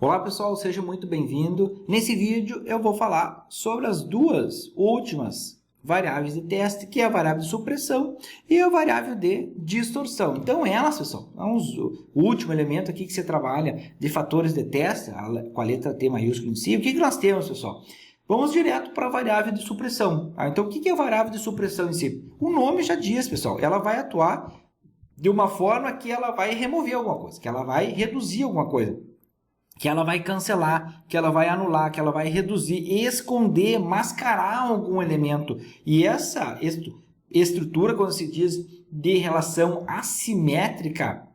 Olá pessoal, seja muito bem-vindo. Nesse vídeo eu vou falar sobre as duas últimas variáveis de teste, que é a variável de supressão e a variável de distorção. Então elas, pessoal, o último elemento aqui que você trabalha de fatores de teste, com a letra T maiúscula em si. O que nós temos, pessoal? Vamos direto para a variável de supressão. Então o que é a variável de supressão em si? O nome já diz, pessoal, ela vai atuar de uma forma que ela vai remover alguma coisa, que ela vai reduzir alguma coisa, que ela vai cancelar, que ela vai anular, que ela vai reduzir, esconder, mascarar algum elemento. E essa estrutura, quando se diz de relação assimétrica,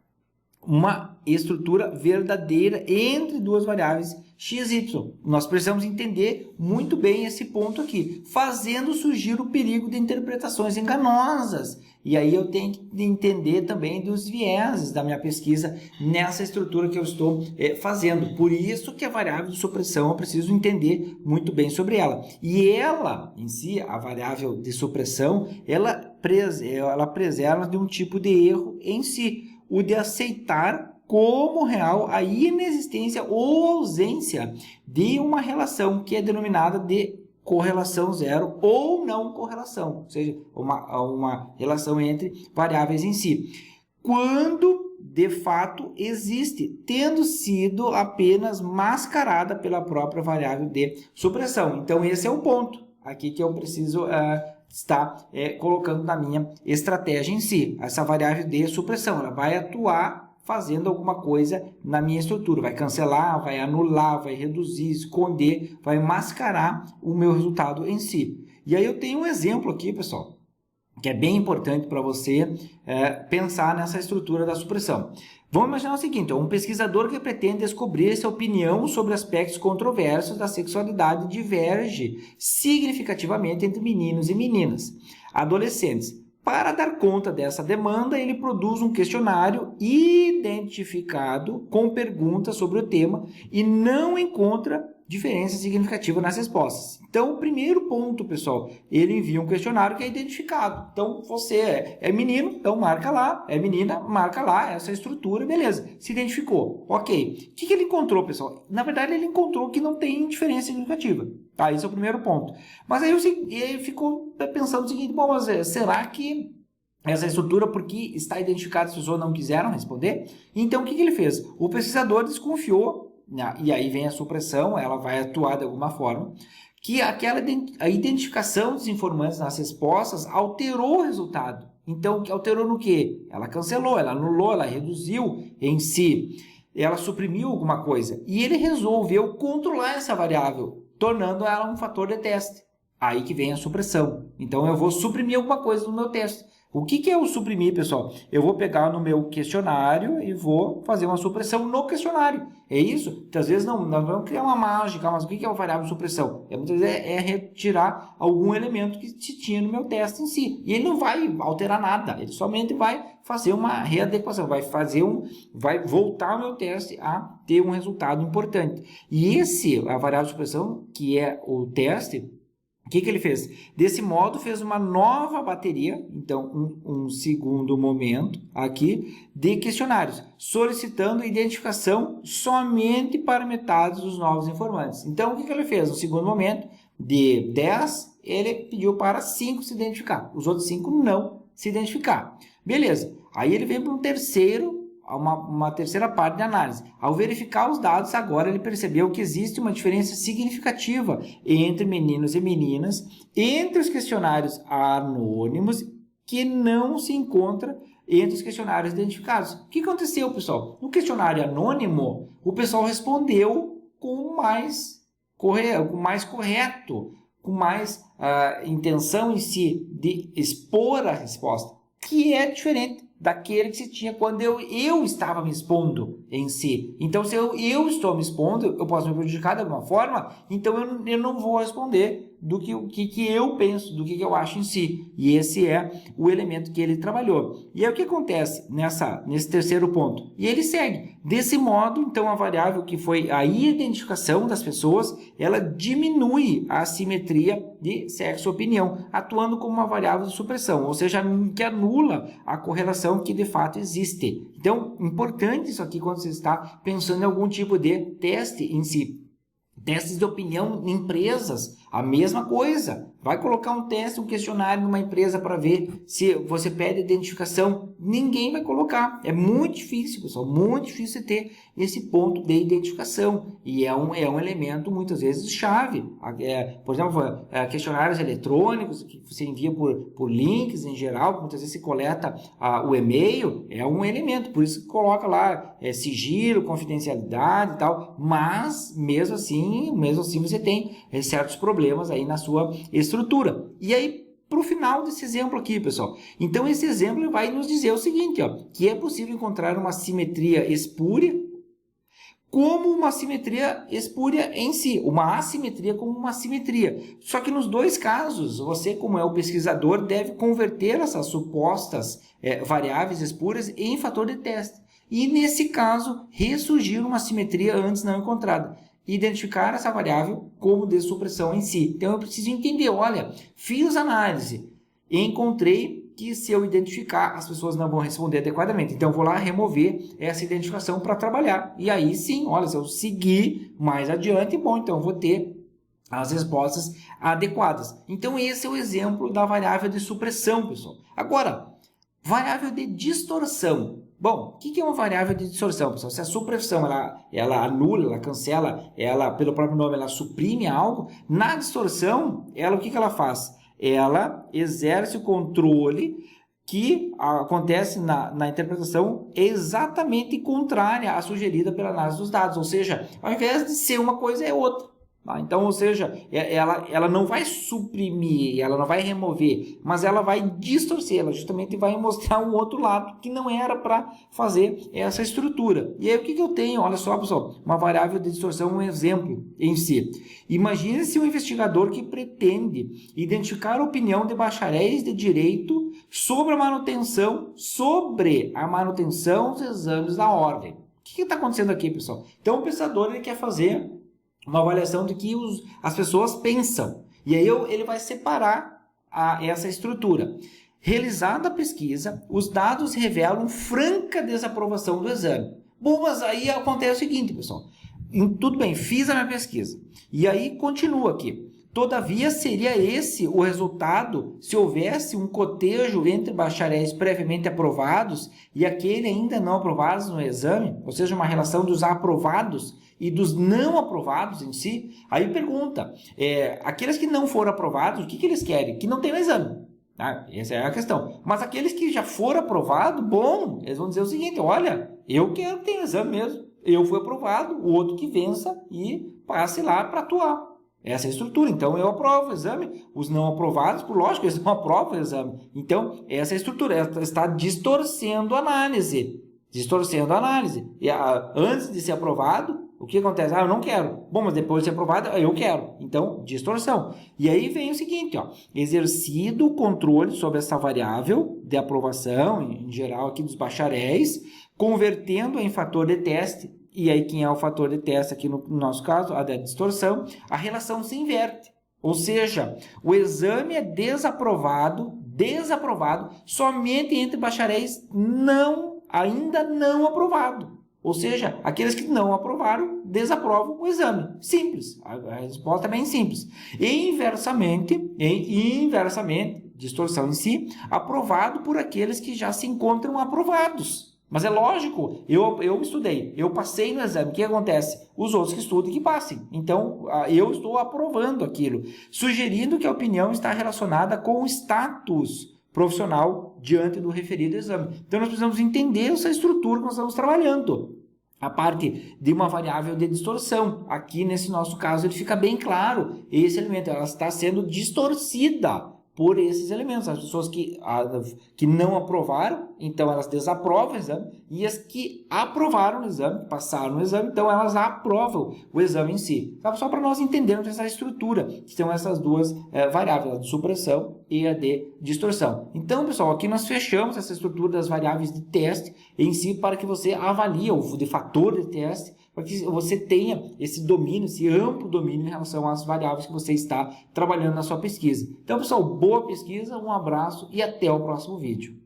uma estrutura verdadeira entre duas variáveis x e y. Nós precisamos entender muito bem esse ponto aqui, fazendo surgir o perigo de interpretações enganosas. E aí eu tenho que entender também dos vieses da minha pesquisa nessa estrutura que eu estou fazendo. Por isso que a variável de supressão eu preciso entender muito bem sobre ela. E ela, em si, a variável de supressão, ela preserva de um tipo de erro em si, o de aceitar como real a inexistência ou ausência de uma relação que é denominada de correlação zero ou não correlação, ou seja, uma relação entre variáveis em si, quando de fato existe, tendo sido apenas mascarada pela própria variável de supressão. Então esse é o ponto aqui que eu preciso estar colocando na minha estratégia em si. Essa variável de supressão, ela vai atuar fazendo alguma coisa na minha estrutura, vai cancelar, vai anular, vai reduzir, esconder, vai mascarar o meu resultado em si. E aí eu tenho um exemplo aqui, pessoal, que é bem importante para você pensar nessa estrutura da supressão. Vamos imaginar o seguinte, um pesquisador que pretende descobrir se a opinião sobre aspectos controversos da sexualidade diverge significativamente entre meninos e meninas, adolescentes. Para dar conta dessa demanda, ele produz um questionário identificado com perguntas sobre o tema e não encontra diferença significativa nas respostas. Então, o primeiro ponto, pessoal, ele envia um questionário que é identificado. Então, você é menino, então marca lá, é menina, marca lá, essa estrutura, beleza, se identificou, ok. O que ele encontrou, pessoal? Na verdade, ele encontrou que não tem diferença significativa. Tá, esse é o primeiro ponto. Mas aí ele ficou pensando o seguinte, bom, mas será que essa estrutura, porque está identificada, as pessoas não quiseram responder? Então, o que ele fez? O pesquisador desconfiou, e aí vem a supressão, ela vai atuar de alguma forma, que a identificação dos informantes nas respostas alterou o resultado. Então, alterou no quê? Ela cancelou, ela anulou, ela reduziu em si, ela suprimiu alguma coisa. E ele resolveu controlar essa variável, tornando ela um fator de teste. Aí que vem a supressão. Então, eu vou suprimir alguma coisa no meu teste. O que é o suprimir, pessoal? Eu vou pegar no meu questionário e vou fazer uma supressão no questionário. É isso? Muitas vezes nós vamos criar uma mágica, mas o que é a variável de supressão? Muitas vezes é retirar algum elemento que se tinha no meu teste em si. E ele não vai alterar nada, ele somente vai fazer uma readequação, vai voltar o meu teste a ter um resultado importante. E a variável de supressão, que é o teste, o que ele fez? Desse modo, fez uma nova bateria, então um segundo momento aqui, de questionários, solicitando identificação somente para metade dos novos informantes. Então, o que ele fez? No segundo momento, de 10, ele pediu para 5 se identificar. Os outros 5 não se identificar. Beleza. Aí ele veio para uma terceira parte de análise. Ao verificar os dados, agora ele percebeu que existe uma diferença significativa entre meninos e meninas, entre os questionários anônimos, que não se encontra entre os questionários identificados. O que aconteceu, pessoal? No questionário anônimo, o pessoal respondeu com mais correto, com mais intenção em si de expor a resposta, que é diferente daquele que se tinha quando eu estava me expondo em si. Então, se eu estou me expondo, eu posso me prejudicar de alguma forma, então eu não vou responder do que eu penso, do que eu acho em si. E esse é o elemento que ele trabalhou. E aí o que acontece nesse terceiro ponto? E ele segue. Desse modo, então, a variável que foi a identificação das pessoas, ela diminui a assimetria de sexo e opinião, atuando como uma variável de supressão, ou seja, que anula a correlação que de fato existe. Então, importante isso aqui quando você está pensando em algum tipo de teste em si. Testes de opinião em empresas, a mesma coisa. Vai colocar um teste, um questionário numa empresa para ver se você pede identificação. Ninguém vai colocar. É muito difícil, pessoal. Muito difícil ter esse ponto de identificação. E é um elemento, muitas vezes, chave. Por exemplo, questionários eletrônicos que você envia por links em geral, muitas vezes você coleta o e-mail, é um elemento. Por isso que coloca lá sigilo, confidencialidade e tal. Mas, mesmo assim você tem certos problemas aí na sua estrutura. E aí, para o final desse exemplo aqui, pessoal. Então, esse exemplo vai nos dizer o seguinte, ó, que é possível encontrar uma simetria espúria como uma simetria espúria em si, uma assimetria como uma simetria. Só que nos dois casos, você, como é o pesquisador, deve converter essas supostas variáveis espúrias em fator de teste. E, nesse caso, ressurgir uma simetria antes não encontrada. Identificar essa variável como de supressão em si. Então, eu preciso entender, olha, fiz análise, encontrei que se eu identificar, as pessoas não vão responder adequadamente. Então, eu vou lá remover essa identificação para trabalhar. E aí, sim, olha, se eu seguir mais adiante, bom, então eu vou ter as respostas adequadas. Então, esse é o exemplo da variável de supressão, pessoal. Agora, variável de distorção. Bom, o que é uma variável de distorção, pessoal? Se a supressão ela anula, ela cancela, ela, pelo próprio nome, ela suprime algo, na distorção, o que ela faz? Ela exerce o controle que acontece na interpretação exatamente contrária à sugerida pela análise dos dados. Ou seja, ao invés de ser uma coisa, é outra. Então, ou seja, ela não vai suprimir, ela não vai remover, mas ela vai distorcer, ela justamente vai mostrar um outro lado que não era para fazer essa estrutura. E aí o que eu tenho? Olha só, pessoal, uma variável de distorção, um exemplo em si. Imagine-se um investigador que pretende identificar a opinião de bacharéis de direito sobre a manutenção dos exames da ordem. O que está acontecendo aqui, pessoal? Então, o pensador ele quer fazer uma avaliação do que as pessoas pensam. E aí ele vai separar essa estrutura. Realizada a pesquisa, os dados revelam franca desaprovação do exame. Bom, mas aí acontece o seguinte, pessoal. Tudo bem, fiz a minha pesquisa. E aí continua aqui. Todavia, seria esse o resultado se houvesse um cotejo entre bacharéis previamente aprovados e aquele ainda não aprovados no exame, ou seja, uma relação dos aprovados e dos não aprovados em si. Aí pergunta, aqueles que não foram aprovados, o que eles querem? Que não tenham exame. Essa é a questão. Mas aqueles que já foram aprovados, bom, eles vão dizer o seguinte, olha, eu quero ter exame mesmo. Eu fui aprovado, o outro que vença e passe lá para atuar. Essa é a estrutura. Então, eu aprovo o exame. Os não aprovados, por lógico, eles não aprovam o exame. Então, essa é a estrutura. Ela está distorcendo a análise. E antes de ser aprovado, o que acontece? Eu não quero. Bom, mas depois de ser aprovado, eu quero. Então, distorção. E aí vem o seguinte, exercido o controle sobre essa variável de aprovação, em geral aqui dos bacharéis, convertendo em fator de teste. E aí, quem é o fator de teste aqui no nosso caso? A da distorção. A relação se inverte. Ou seja, o exame é desaprovado somente entre bacharéis ainda não aprovados. Ou seja, aqueles que não aprovaram, desaprovam o exame. Simples. A resposta é bem simples. E inversamente, distorção em si, aprovado por aqueles que já se encontram aprovados. Mas é lógico, eu estudei, eu passei no exame. O que acontece? Os outros que estudem que passem. Então, eu estou aprovando aquilo, sugerindo que a opinião está relacionada com o status profissional diante do referido exame. Então, nós precisamos entender essa estrutura que nós estamos trabalhando. A parte de uma variável de distorção. Aqui, nesse nosso caso, ele fica bem claro. Esse elemento, ela está sendo distorcida por esses elementos. As pessoas que não aprovaram, então elas desaprovam o exame, e as que aprovaram o exame, passaram no exame, então elas aprovam o exame em si. Tá? Só para nós entendermos essa estrutura, que são essas duas variáveis, a de supressão e a de distorção. Então, pessoal, aqui nós fechamos essa estrutura das variáveis de teste em si para que você avalie o de fator de teste, para que você tenha esse domínio, esse amplo domínio em relação às variáveis que você está trabalhando na sua pesquisa. Então, pessoal, boa pesquisa, um abraço e até o próximo vídeo.